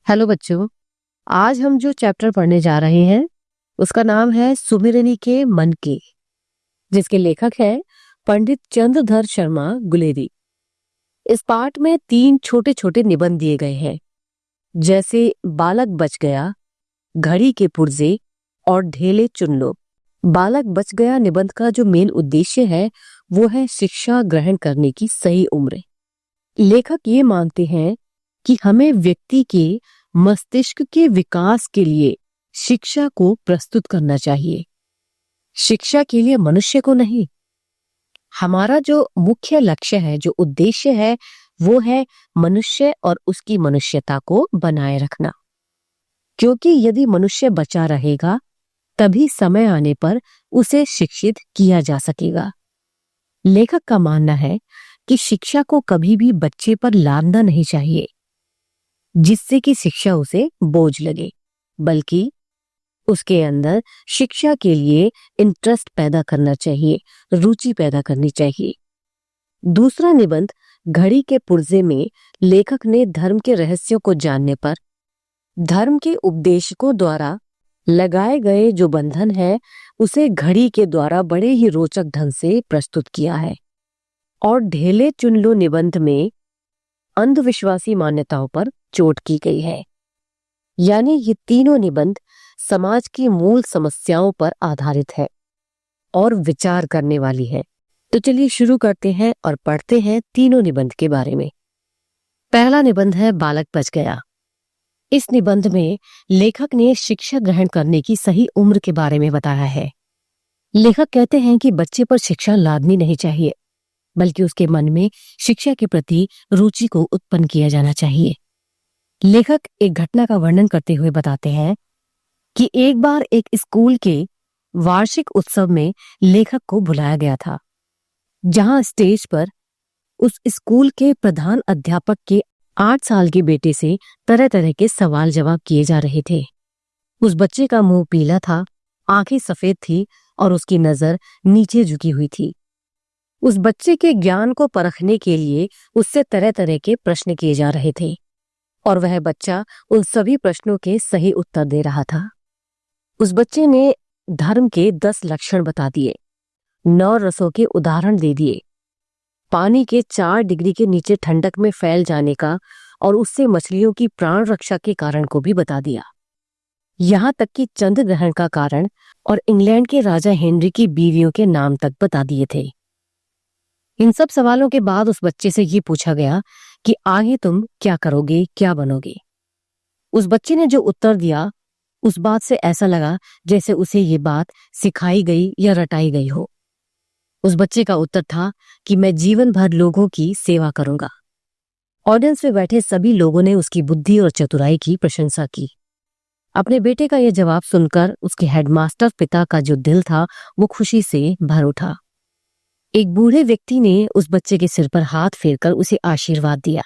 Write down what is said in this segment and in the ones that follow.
Hello बच्चों। आज हम जो चैप्टर पढ़ने जा रहे हैं उसका नाम है सुमिरनी के मन के, जिसके लेखक हैं पंडित चंद्रधर शर्मा गुलेरी। इस पाठ में 3 छोटे छोटे निबंध दिए गए हैं, जैसे बालक बच गया, घड़ी के पुर्जे और ढेले चुन लो। बालक बच गया निबंध का जो मेन उद्देश्य है वो है शिक्षा ग्रहण करने की सही उम्र। लेखक ये मानते हैं कि हमें व्यक्ति के मस्तिष्क के विकास के लिए शिक्षा को प्रस्तुत करना चाहिए, शिक्षा के लिए मनुष्य को नहीं। हमारा जो मुख्य लक्ष्य है, जो उद्देश्य है, वो है मनुष्य और उसकी मनुष्यता को बनाए रखना। क्योंकि यदि मनुष्य बचा रहेगा तभी समय आने पर उसे शिक्षित किया जा सकेगा। लेखक का मानना है कि शिक्षा को कभी भी बच्चे पर लादना नहीं चाहिए जिससे कि शिक्षा उसे बोझ लगे, बल्कि उसके अंदर शिक्षा के लिए इंटरेस्ट पैदा करना चाहिए, रुचि पैदा करनी चाहिए। दूसरा निबंध घड़ी के पुर्जे में लेखक ने धर्म के रहस्यों को जानने पर धर्म के उपदेशकों द्वारा लगाए गए जो बंधन है उसे घड़ी के द्वारा बड़े ही रोचक ढंग से प्रस्तुत किया है। और ढेले चुन लो निबंध में अंधविश्वासी मान्यताओं पर चोट की गई है। यानी ये तीनों निबंध समाज की मूल समस्याओं पर आधारित है और विचार करने वाली है। तो चलिए शुरू करते हैं और पढ़ते हैं तीनों निबंध के बारे में। पहला निबंध है बालक बच गया। इस निबंध में लेखक ने शिक्षा ग्रहण करने की सही उम्र के बारे में बताया है। लेखक कहते हैं कि बच्चे पर शिक्षा लादनी नहीं चाहिए, बल्कि उसके मन में शिक्षा के प्रति रुचि को उत्पन्न किया जाना चाहिए। लेखक एक घटना का वर्णन करते हुए बताते हैं कि एक बार एक स्कूल के वार्षिक उत्सव में लेखक को बुलाया गया था, जहां स्टेज पर उस स्कूल के प्रधान अध्यापक के 8 साल के बेटे से तरह तरह के सवाल जवाब किए जा रहे थे। उस बच्चे का मुंह पीला था, आंखें सफेद थी और उसकी नजर नीचे झुकी हुई थी। उस बच्चे के ज्ञान को परखने के लिए उससे तरह तरह के प्रश्न किए जा रहे थे और वह बच्चा उन सभी प्रश्नों के सही उत्तर दे रहा था। उस बच्चे ने धर्म के 10 लक्षण बता दिए, 9 रसों के उदाहरण दे दिए, पानी के 4 डिग्री के नीचे ठंडक में फैल जाने का और उससे मछलियों की प्राण रक्षा के कारण को भी बता दिया। यहाँ तक कि चंद्र ग्रहण का कारण और इंग्लैंड के राजा हेनरी की बीवियों के नाम तक बता दिए थे। इन सब सवालों के बाद उस बच्चे से ये पूछा गया कि आगे तुम क्या करोगे, क्या बनोगे। उस बच्चे ने जो उत्तर दिया उस बात से ऐसा लगा जैसे उसे ये बात सिखाई गई या रटाई गई हो। उस बच्चे का उत्तर था कि मैं जीवन भर लोगों की सेवा करूंगा। ऑडियंस में बैठे सभी लोगों ने उसकी बुद्धि और चतुराई की प्रशंसा की। अपने बेटे का यह जवाब सुनकर उसके हेडमास्टर पिता का जो दिल था वो खुशी से भर उठा। एक बूढ़े व्यक्ति ने उस बच्चे के सिर पर हाथ फेरकर उसे आशीर्वाद दिया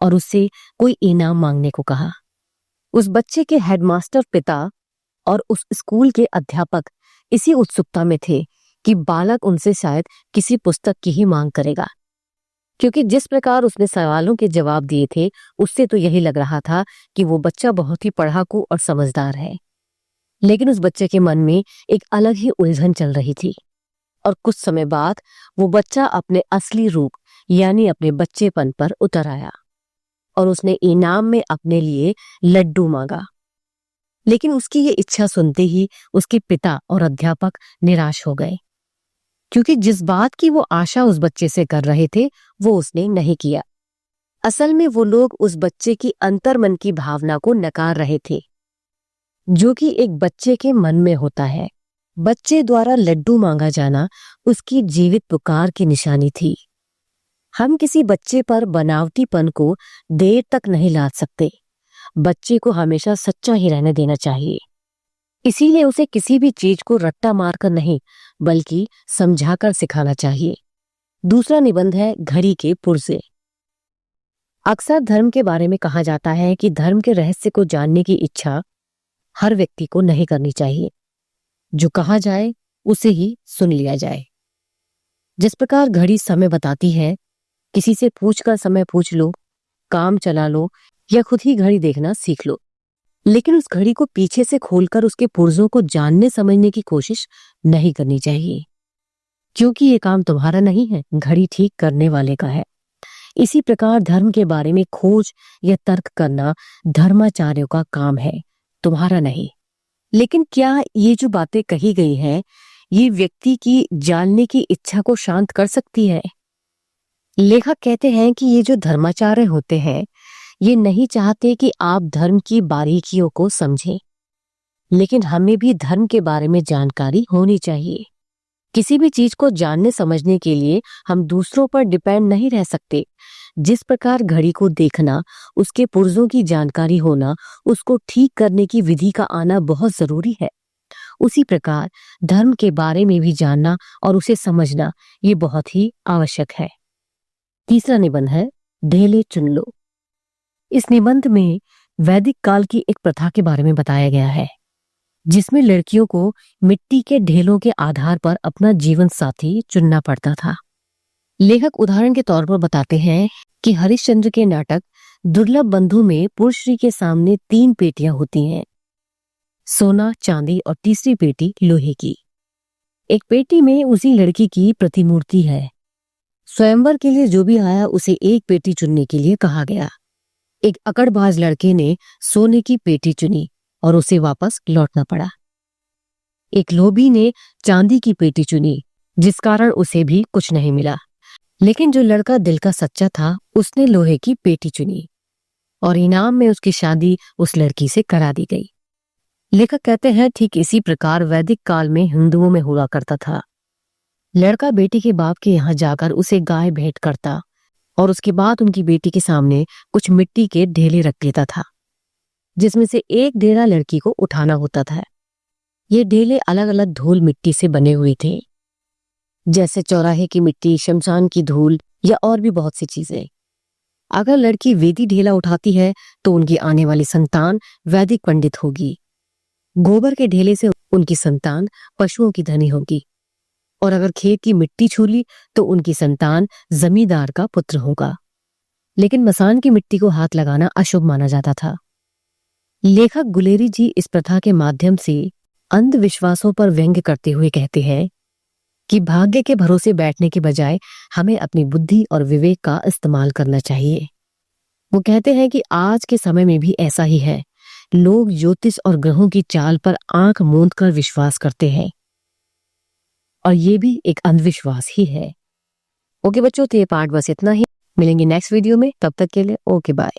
और उससे कोई इनाम मांगने को कहा। उस बच्चे के हेडमास्टर पिता और उस स्कूल के अध्यापक इसी उत्सुकता में थे कि बालक उनसे शायद किसी पुस्तक की ही मांग करेगा, क्योंकि जिस प्रकार उसने सवालों के जवाब दिए थे उससे तो यही लग रहा था कि वो बच्चा बहुत ही पढ़ाकू और समझदार है। लेकिन उस बच्चे के मन में एक अलग ही उलझन चल रही थी और कुछ समय बाद वो बच्चा अपने असली रूप यानी अपने बच्चेपन पर उतर आया और उसने इनाम में अपने लिए लड्डू मांगा। लेकिन उसकी ये इच्छा सुनते ही उसके पिता और अध्यापक निराश हो गए, क्योंकि जिस बात की वो आशा उस बच्चे से कर रहे थे वो उसने नहीं किया। असल में वो लोग उस बच्चे की अंतर्मन की भावना को नकार रहे थे, जो कि एक बच्चे के मन में होता है। बच्चे द्वारा लड्डू मांगा जाना उसकी जीवित पुकार की निशानी थी। हम किसी बच्चे पर बनावटीपन को देर तक नहीं लाद सकते। बच्चे को हमेशा सच्चा ही रहने देना चाहिए। इसीलिए उसे किसी भी चीज को रट्टा मारकर नहीं बल्कि समझाकर सिखाना चाहिए। दूसरा निबंध है घड़ी के पुर्जे। अक्सर धर्म के बारे में कहा जाता है कि धर्म के रहस्य को जानने की इच्छा हर व्यक्ति को नहीं करनी चाहिए। जो कहा जाए उसे ही सुन लिया जाए। जिस प्रकार घड़ी समय बताती है, किसी से पूछकर समय पूछ लो, काम चला लो या खुद ही घड़ी देखना सीख लो, लेकिन उस घड़ी को पीछे से खोलकर उसके पुर्जों को जानने समझने की कोशिश नहीं करनी चाहिए, क्योंकि ये काम तुम्हारा नहीं है, घड़ी ठीक करने वाले का है। इसी प्रकार धर्म के बारे में खोज या तर्क करना धर्माचार्यों का काम है, तुम्हारा नहीं। लेकिन क्या ये जो बातें कही गई हैं, ये व्यक्ति की जानने की इच्छा को शांत कर सकती है? लेखक कहते हैं कि ये जो धर्माचार्य होते हैं, ये नहीं चाहते कि आप धर्म की बारीकियों को समझें, लेकिन हमें भी धर्म के बारे में जानकारी होनी चाहिए। किसी भी चीज को जानने समझने के लिए हम दूसरों पर डिपेंड नहीं रह सकते। जिस प्रकार घड़ी को देखना, उसके पुर्जों की जानकारी होना, उसको ठीक करने की विधि का आना बहुत जरूरी है, उसी प्रकार धर्म के बारे में भी जानना और उसे समझना ये बहुत ही आवश्यक है। तीसरा निबंध है ढेले चुन लो। इस निबंध में वैदिक काल की एक प्रथा के बारे में बताया गया है, जिसमें लड़कियों को मिट्टी के ढेलों के आधार पर अपना जीवन साथी चुनना पड़ता था। लेखक उदाहरण के तौर पर बताते हैं कि हरिश्चंद्र के नाटक दुर्लभ बंधु में पुरुषश्री के सामने 3 पेटियां होती हैं, सोना, चांदी और तीसरी पेटी लोहे की। एक पेटी में उसी लड़की की प्रतिमूर्ति है। स्वयंवर के लिए जो भी आया उसे एक पेटी चुनने के लिए कहा गया। एक अकड़बाज लड़के ने सोने की पेटी चुनी और उसे वापस लौटना पड़ा। एक लोभी ने चांदी की पेटी चुनी, जिस कारण उसे भी कुछ नहीं मिला। लेकिन जो लड़का दिल का सच्चा था, उसने लोहे की पेटी चुनी और इनाम में उसकी शादी उस लड़की से करा दी गई। लेखक कहते हैं ठीक इसी प्रकार वैदिक काल में हिंदुओं में हुआ करता था। लड़का बेटी के बाप के यहाँ जाकर उसे गाय भेंट करता और उसके बाद उनकी बेटी के सामने कुछ मिट्टी के ढेले रख देता था, जिसमें से एक ढेला लड़की को उठाना होता था। ये ढेले अलग अलग धूल मिट्टी से बने हुए थे, जैसे चौराहे की मिट्टी, शमशान की धूल या और भी बहुत सी चीजें। अगर लड़की वेदी ढेला उठाती है तो उनकी आने वाली संतान वैदिक पंडित होगी। गोबर के ढेले से उनकी संतान पशुओं की धनी होगी, और अगर खेत की मिट्टी छू ली तो उनकी संतान जमींदार का पुत्र होगा। लेकिन मसान की मिट्टी को हाथ लगाना अशुभ माना जाता था। लेखक गुलेरी जी इस प्रथा के माध्यम से अंधविश्वासों पर व्यंग्य करते हुए कहते हैं कि भाग्य के भरोसे बैठने के बजाय हमें अपनी बुद्धि और विवेक का इस्तेमाल करना चाहिए। वो कहते हैं कि आज के समय में भी ऐसा ही है। लोग ज्योतिष और ग्रहों की चाल पर आंख मूंद कर विश्वास करते हैं, और ये भी एक अंधविश्वास ही है। ओके बच्चों, तो ये पार्ट बस इतना ही। मिलेंगे नेक्स्ट वीडियो में, तब तक के लिए ओके बाय।